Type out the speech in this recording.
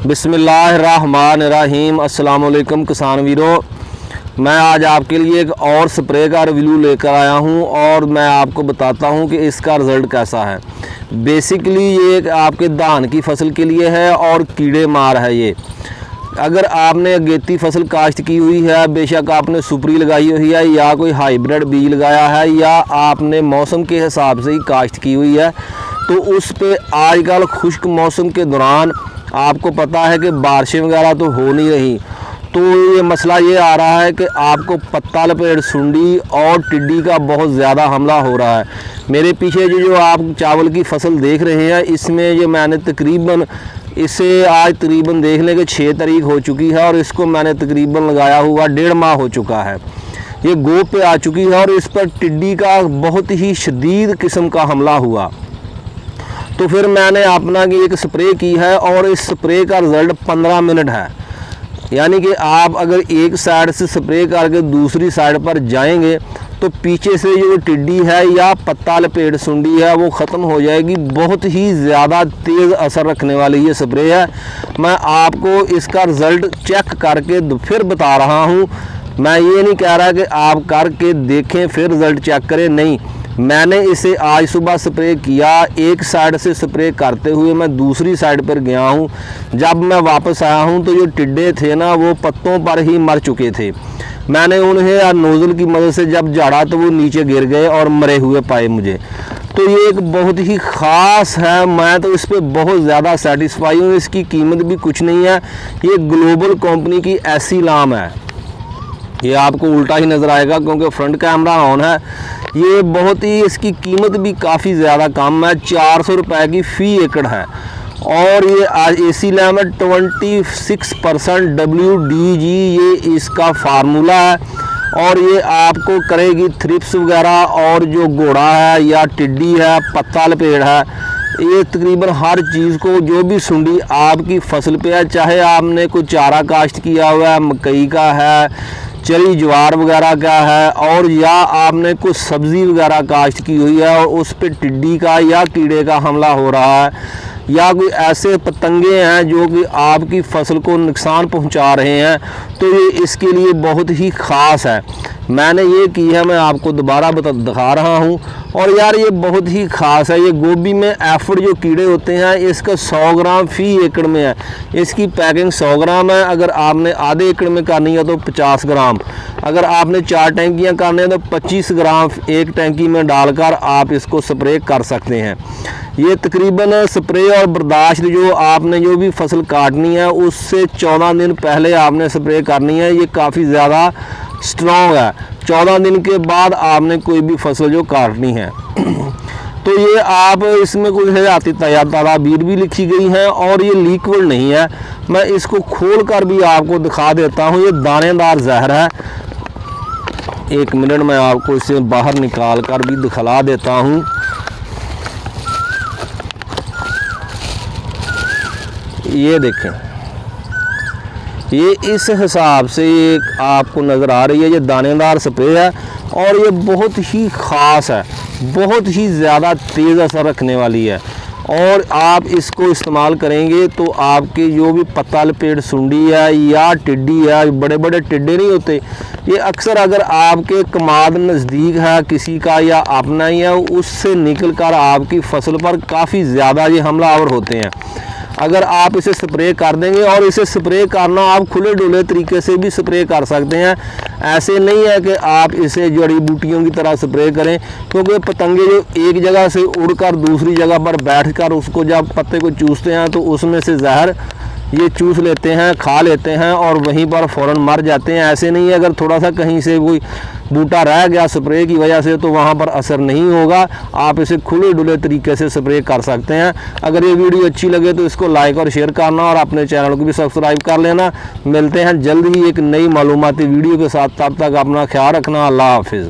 बिस्मिल्लाहिर्रहमानिर्रहीम। अस्सलाम वालेकुम किसान वीरों, मैं आज आपके लिए एक और स्प्रे का रिव्यू लेकर आया हूं और मैं आपको बताता हूं कि इसका रिज़ल्ट कैसा है। बेसिकली ये एक आपके धान की फसल के लिए है और कीड़े मार है ये। अगर आपने अगेती फसल काश्त की हुई है, बेशक आपने सुपरी लगाई हुई है या कोई हाइब्रिड बीज लगाया है या आपने मौसम के हिसाब से ही काश्त की हुई है, तो उस पे आजकल खुश्क मौसम के दौरान आपको पता है कि बारिशें वगैरह तो हो नहीं रही, तो ये मसला ये आ रहा है कि आपको पत्ता लपेट सुंडी और टिड्डी का बहुत ज़्यादा हमला हो रहा है। मेरे पीछे जो आप चावल की फसल देख रहे हैं, इसमें ये मैंने तकरीबन इसे आज तकरीबन देखने के 6 तारीख हो चुकी है और इसको मैंने तकरीबन लगाया हुआ 1.5 माह हो चुका है। ये गोब पे आ चुकी है और इस पर टिड्डी का बहुत ही शदीद किस्म का हमला हुआ। तो फिर मैंने अपना की एक स्प्रे की है और इस स्प्रे का रिज़ल्ट 15 मिनट है। यानी कि आप अगर एक साइड से स्प्रे करके दूसरी साइड पर जाएंगे तो पीछे से जो टिड्डी है या पत्ता लपेट सुंडी है वो ख़त्म हो जाएगी। बहुत ही ज़्यादा तेज़ असर रखने वाली ये स्प्रे है। मैं आपको इसका रिज़ल्ट चेक करके फिर बता रहा हूँ। मैं ये नहीं कह रहा कि आप करके देखें फिर रिज़ल्ट चेक करें, नहीं। मैंने इसे आज सुबह स्प्रे किया, एक साइड से स्प्रे करते हुए मैं दूसरी साइड पर गया हूँ। जब मैं वापस आया हूँ तो जो टिड्डे थे ना वो पत्तों पर ही मर चुके थे। मैंने उन्हें नोज़ल की मदद से जब झाड़ा तो वो नीचे गिर गए और मरे हुए पाए मुझे। तो ये एक बहुत ही ख़ास है, मैं तो इस पर बहुत ज़्यादा सेटिस्फाई हूँ। इसकी कीमत भी कुछ नहीं है, ये ग्लोबल कंपनी की एसीलाम है। ये आपको उल्टा ही नज़र आएगा क्योंकि फ्रंट कैमरा ऑन है। ये बहुत ही इसकी कीमत भी काफ़ी ज़्यादा कम है, 400 रुपये की फ़ी एकड़ है। और ये आज एसीलाम है 26% WDG ये इसका फार्मूला है और ये आपको करेगी थ्रिप्स वगैरह और जो घोड़ा है या टिड्डी है, पत्ता लपेट है, ये तकरीबन हर चीज़ को जो भी सुंडी आपकी फसल पे है, चाहे आपने कोई चारा काश्त किया हुआ है, मकई का है, चरी ज्वार वगैरह का है, और या आपने कुछ सब्ज़ी वगैरह काश्त की हुई है और उस पर टिड्डी का या कीड़े का हमला हो रहा है या कोई ऐसे पतंगे हैं जो कि आपकी फसल को नुकसान पहुंचा रहे हैं, तो ये इसके लिए बहुत ही ख़ास है। मैंने ये की है, मैं आपको दोबारा दिखा रहा हूँ। और यार ये बहुत ही ख़ास है। ये गोभी में एफिड जो कीड़े होते हैं, इसका 100 ग्राम फ़ी एकड़ में है। इसकी पैकिंग 100 ग्राम है। अगर आपने आधे एकड़ में करनी है तो 50 ग्राम, अगर आपने 4 टैंकियाँ करनी है तो 25 ग्राम एक टैंकी में डालकर आप इसको स्प्रे कर सकते हैं। ये तकरीबन स्प्रे और बर्दाश्त जो आपने जो भी फसल काटनी है उससे 14 दिन पहले आपने स्प्रे करनी है। ये काफ़ी ज़्यादा स्ट्रॉन्ग है। 14 दिन के बाद आपने कोई भी फसल जो काटनी है तो ये आप इसमें कुछ हयाती तदाबीर भी लिखी गई हैं और ये लिक्विड नहीं है। मैं इसको खोल कर भी आपको दिखा देता हूँ। ये दानेदार जहर है। एक मिनट मैं आपको इसे बाहर निकाल कर भी दिखला देता हूँ। ये देखें, ये इस हिसाब से ये आपको नज़र आ रही है। ये दानेदार स्प्रे है और ये बहुत ही ख़ास है, बहुत ही ज़्यादा तेज़ असर रखने वाली है। और आप इसको इस्तेमाल करेंगे तो आपके जो भी पत्ता लपेट सुंडी है या टिड्डी है, बड़े बड़े टिड्डे नहीं होते, ये अक्सर अगर आपके कमाद नज़दीक है किसी का या अपना ही है, उससे निकल कर आपकी फसल पर काफ़ी ज़्यादा ये हमलावर होते हैं। अगर आप इसे स्प्रे कर देंगे, और इसे स्प्रे करना आप खुले डुले तरीके से भी स्प्रे कर सकते हैं। ऐसे नहीं है कि आप इसे जड़ी बूटियों की तरह स्प्रे करें, क्योंकि पतंगे जो एक जगह से उड़कर दूसरी जगह पर बैठकर उसको जब पत्ते को चूसते हैं तो उसमें से जहर ये चूस लेते हैं, खा लेते हैं और वहीं पर फ़ौरन मर जाते हैं। ऐसे नहीं है अगर थोड़ा सा कहीं से कोई बूटा रह गया स्प्रे की वजह से तो वहाँ पर असर नहीं होगा। आप इसे खुले डुले तरीके से स्प्रे कर सकते हैं। अगर ये वीडियो अच्छी लगे तो इसको लाइक और शेयर करना और अपने चैनल को भी सब्सक्राइब कर लेना। मिलते हैं जल्द ही एक नई मालूमाती वीडियो के साथ, तब तक अपना ख्याल रखना। अल्लाह हाफिज़।